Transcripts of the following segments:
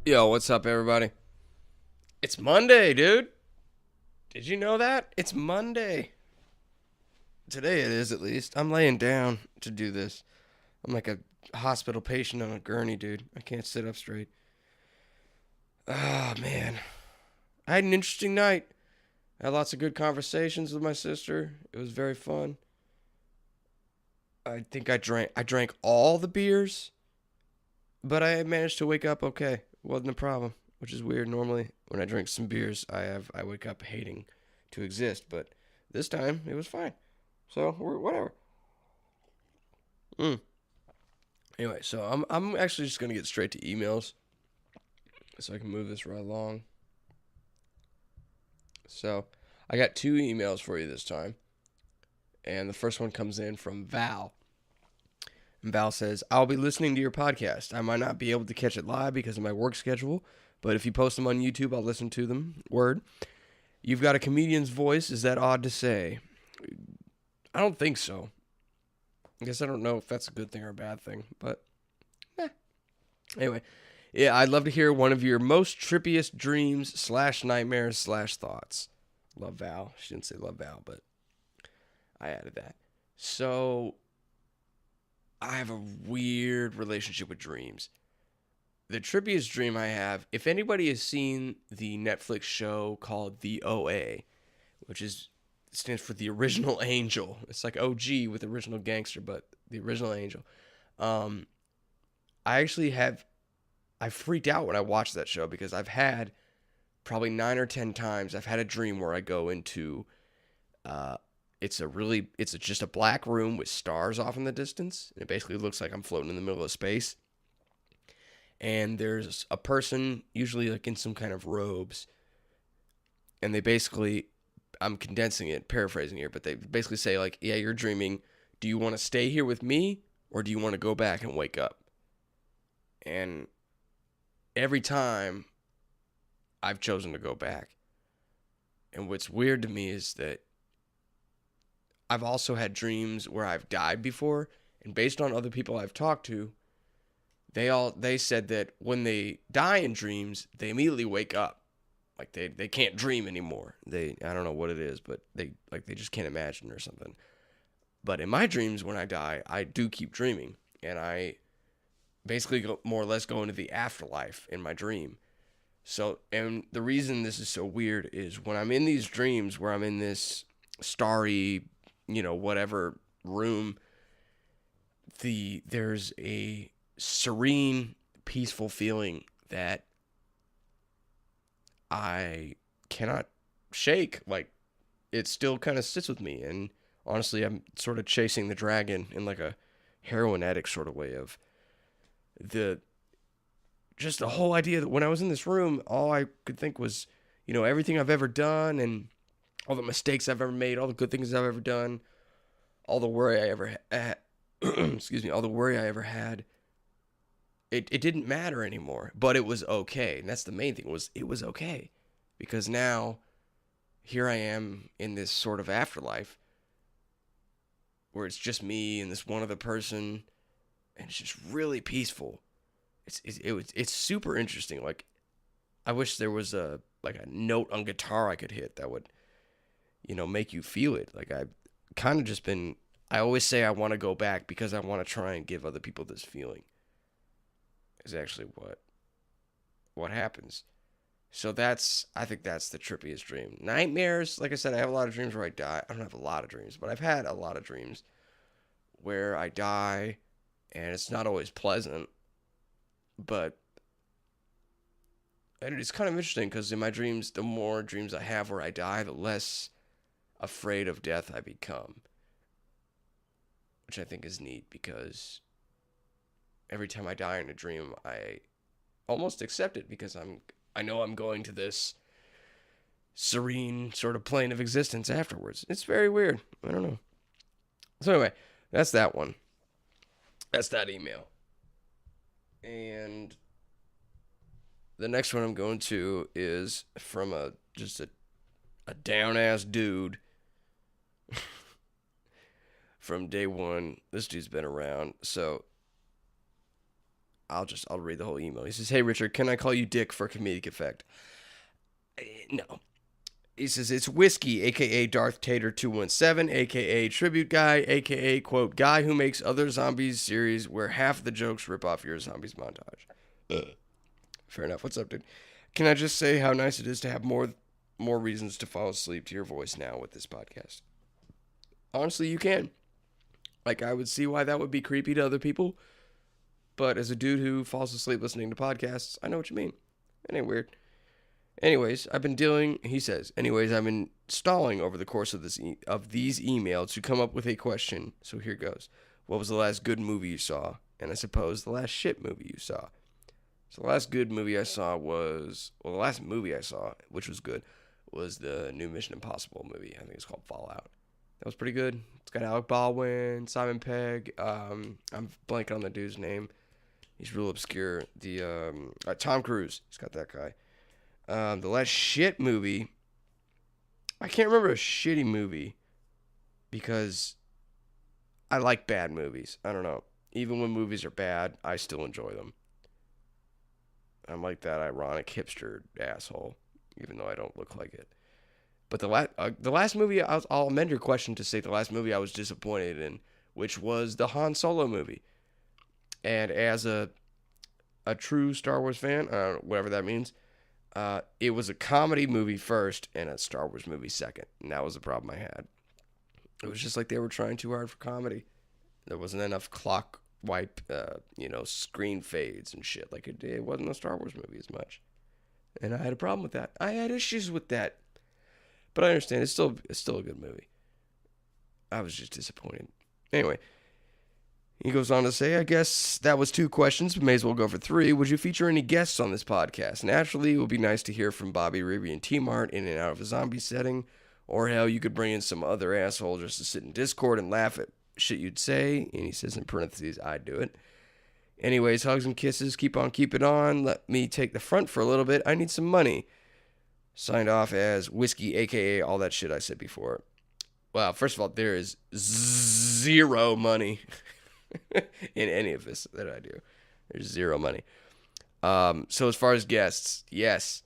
Yo, what's up, everybody? It's Monday, dude. Did you know that? It's Monday. Today it is, at least. I'm laying down to do this. I'm like a hospital patient on a gurney, dude. I can't sit up straight. Ah, man. I had an interesting night. I had lots of good conversations with my sister. It was very fun. I think I drank all the beers, but I managed to wake up okay. Wasn't a problem, which is weird. Normally, when I drink some beers, I wake up hating to exist, but this time it was fine. So we're whatever. Mm. Anyway, so I'm actually just gonna get straight to emails, so I can move this right along. So I got two emails for you this time, and the first one comes in from Val. And Val says, "I'll be listening to your podcast. I might not be able to catch it live because of my work schedule, but if you post them on YouTube, I'll listen to them. Word. You've got a comedian's voice. Is that odd to say?" I don't think so. I guess I don't know if that's a good thing or a bad thing, but anyway. Yeah, I'd love to hear one of your most trippiest dreams / nightmares / thoughts. Love Val. She didn't say love Val, but I added that. So I have a weird relationship with dreams. The trippiest dream I have, if anybody has seen the Netflix show called The OA, which stands for The Original Angel. It's like OG with Original Gangster, but The Original Angel. I freaked out when I watched that show because I've had probably 9 or 10 times, I've had a dream where I go into, it's just a black room with stars off in the distance. And it basically looks like I'm floating in the middle of space. And there's a person, usually like in some kind of robes, and they basically, I'm condensing it, paraphrasing here, but they basically say like, yeah, you're dreaming. Do you want to stay here with me, or do you want to go back and wake up? And every time I've chosen to go back. And what's weird to me is that I've also had dreams where I've died before, and based on other people I've talked to, they said that when they die in dreams, they immediately wake up. Like they can't dream anymore. I don't know what it is, but they just can't imagine or something. But in my dreams, when I die, I do keep dreaming, and I basically more or less go into the afterlife in my dream. So, and the reason this is so weird is when I'm in these dreams where I'm in this starry, whatever room, there's a serene, peaceful feeling that I cannot shake. Like, it still kind of sits with me. And honestly, I'm sort of chasing the dragon in like a heroin addict sort of way of just the whole idea that when I was in this room, all I could think was, everything I've ever done and all the mistakes I've ever made, all the good things I've ever done, all the worry I ever had, excuse me, all the worry I ever had. It didn't matter anymore, but it was okay. And that's the main thing, was it was okay. Because now, here I am in this sort of afterlife where it's just me and this one other person, and it's just really peaceful. It's super interesting. Like, I wish there was a note on guitar I could hit that would, make you feel it. Like, I've kind of just been, I always say I want to go back because I want to try and give other people this feeling. Is actually what happens. So I think that's the trippiest dream. Nightmares, like I said, I have a lot of dreams where I die. I don't have a lot of dreams, but I've had a lot of dreams where I die, and it's not always pleasant. But it's kind of interesting because in my dreams, the more dreams I have where I die, the less afraid of death I become. Which I think is neat because every time I die in a dream, I almost accept it because I know I'm going to this serene sort of plane of existence afterwards. It's very weird. I don't know. So anyway, that's that one. That's that email. And the next one I'm going to is from a down ass dude. From day one, this dude's been around. So I'll read the whole email. He says, "Hey Richard, can I call you Dick for comedic effect?" No. He says, "It's Whiskey, aka Darth Tater 217, aka Tribute Guy, aka quote guy who makes other zombies series where half the jokes rip off your zombies montage." Fair enough. What's up, dude? Can I just say how nice it is to have more reasons to fall asleep to your voice now with this podcast? Honestly, you can. Like, I would see why that would be creepy to other people, but as a dude who falls asleep listening to podcasts, I know what you mean. It ain't weird. Anyways, I've been installing over the course of these emails to come up with a question. So here goes. What was the last good movie you saw? And I suppose the last shit movie you saw. So the last good movie I saw the last movie I saw, which was good, was the new Mission Impossible movie. I think it's called Fallout. That was pretty good. It's got Alec Baldwin, Simon Pegg. I'm blanking on the dude's name. He's real obscure. Tom Cruise. He's got that guy. The last shit movie, I can't remember a shitty movie because I like bad movies. I don't know. Even when movies are bad, I still enjoy them. I'm like that ironic hipster asshole, even though I don't look like it. But the last movie, I'll amend your question to say the last movie I was disappointed in, which was the Han Solo movie. And as a true Star Wars fan, whatever that means, it was a comedy movie first and a Star Wars movie second. And that was the problem I had. It was just like they were trying too hard for comedy. There wasn't enough clock wipe, screen fades and shit. Like it wasn't a Star Wars movie as much. And I had a problem with that. I had issues with that. But I understand. It's still a good movie. I was just disappointed. Anyway, he goes on to say, I guess that was 2 questions, but may as well go for 3. Would you feature any guests on this podcast? Naturally, it would be nice to hear from Bobby, Riri, and T-Mart in and out of a zombie setting. Or hell, you could bring in some other asshole just to sit in Discord and laugh at shit you'd say. And he says in parentheses, I'd do it. Anyways, hugs and kisses. Keep on keeping on. Let me take the front for a little bit. I need some money. Signed off as Whiskey, a.k.a. all that shit I said before. Well, first of all, there is zero money in any of this that I do. There's zero money. So as far as guests, yes,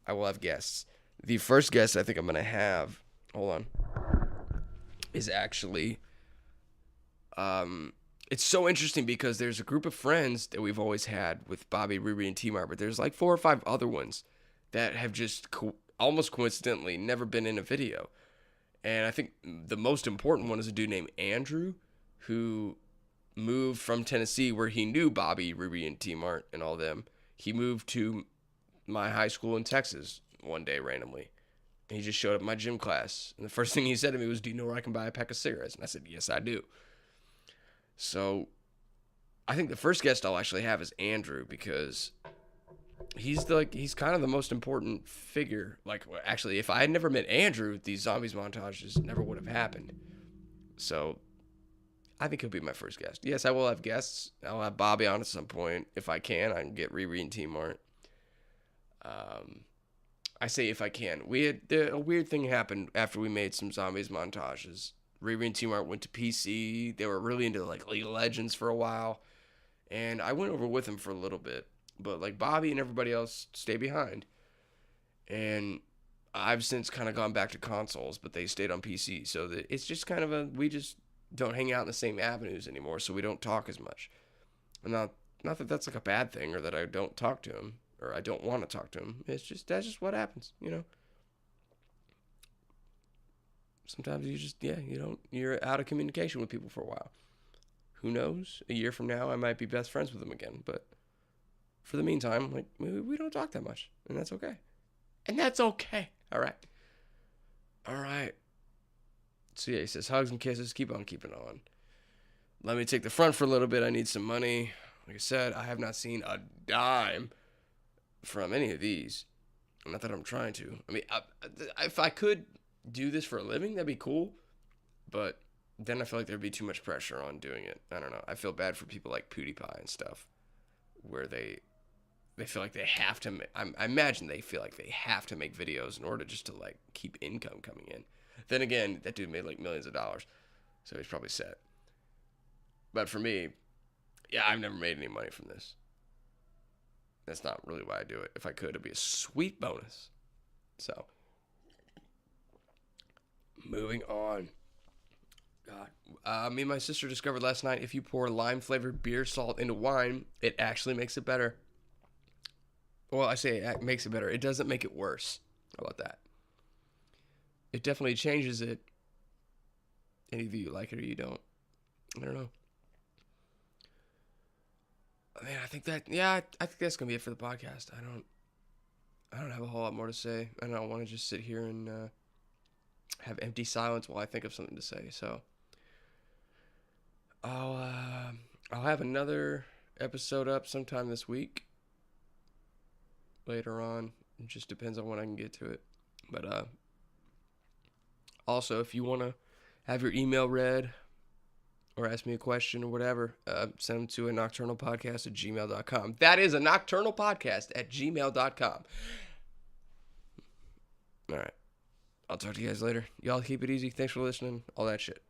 I will have guests. The first guest I think I'm going to have, hold on, is actually, it's so interesting because there's a group of friends that we've always had with Bobby, Riri, and T-Mar, but there's like 4 or 5 other ones that have just almost coincidentally never been in a video. And I think the most important one is a dude named Andrew, who moved from Tennessee where he knew Bobby, Riri, and T-Mart and all them. He moved to my high school in Texas one day randomly. And he just showed up at my gym class. And the first thing he said to me was, do you know where I can buy a pack of cigarettes? And I said, yes, I do. So I think the first guest I'll actually have is Andrew because he's kind of the most important figure. Like, actually, if I had never met Andrew, these zombies montages never would have happened. So I think he'll be my first guest. Yes, I will have guests. I'll have Bobby on at some point. If I can get Riri and T-Mart. I say if I can. A weird thing happened after we made some zombies montages. Riri and T-Mart went to PC. They were really into like League of Legends for a while. And I went over with them for a little bit. But like Bobby and everybody else stay behind. And I've since kind of gone back to consoles, but they stayed on PC. So it's just kind of we just don't hang out in the same avenues anymore, so we don't talk as much. And not that that's like a bad thing or that I don't talk to him or I don't want to talk to him. That's just what happens, you know. Sometimes you're out of communication with people for a while. Who knows? A year from now, I might be best friends with them again, but for the meantime, like, we don't talk that much, and that's okay. And that's okay. All right. So yeah, he says, hugs and kisses, keep on keeping on. Let me take the front for a little bit. I need some money. Like I said, I have not seen a dime from any of these. Not that I'm trying to. I mean, if I could do this for a living, that'd be cool. But then I feel like there'd be too much pressure on doing it. I don't know. I feel bad for people like PewDiePie and stuff, where they feel like they have to. I imagine they feel like they have to make videos in order just to like keep income coming in. Then again, that dude made like millions of dollars, so he's probably set. But for me, yeah, I've never made any money from this. That's not really why I do it. If I could, it'd be a sweet bonus. So, moving on. God. Me and my sister discovered last night if you pour lime-flavored beer salt into wine, it actually makes it better. Well, I say it makes it better. It doesn't make it worse. How about that? It definitely changes it. Any of you like it or you don't. I don't know. I mean, I think that's gonna be it for the podcast. I don't have a whole lot more to say. I don't want to just sit here and have empty silence while I think of something to say. So I'll have another episode up sometime this week. Later on, it just depends on when I can get to it. But also, if you want to have your email read or ask me a question or whatever, send them to anocturnalpodcast@gmail.com. That is anocturnalpodcast@gmail.com. All right. I'll talk to you guys later. Y'all keep it easy. Thanks for listening. All that shit.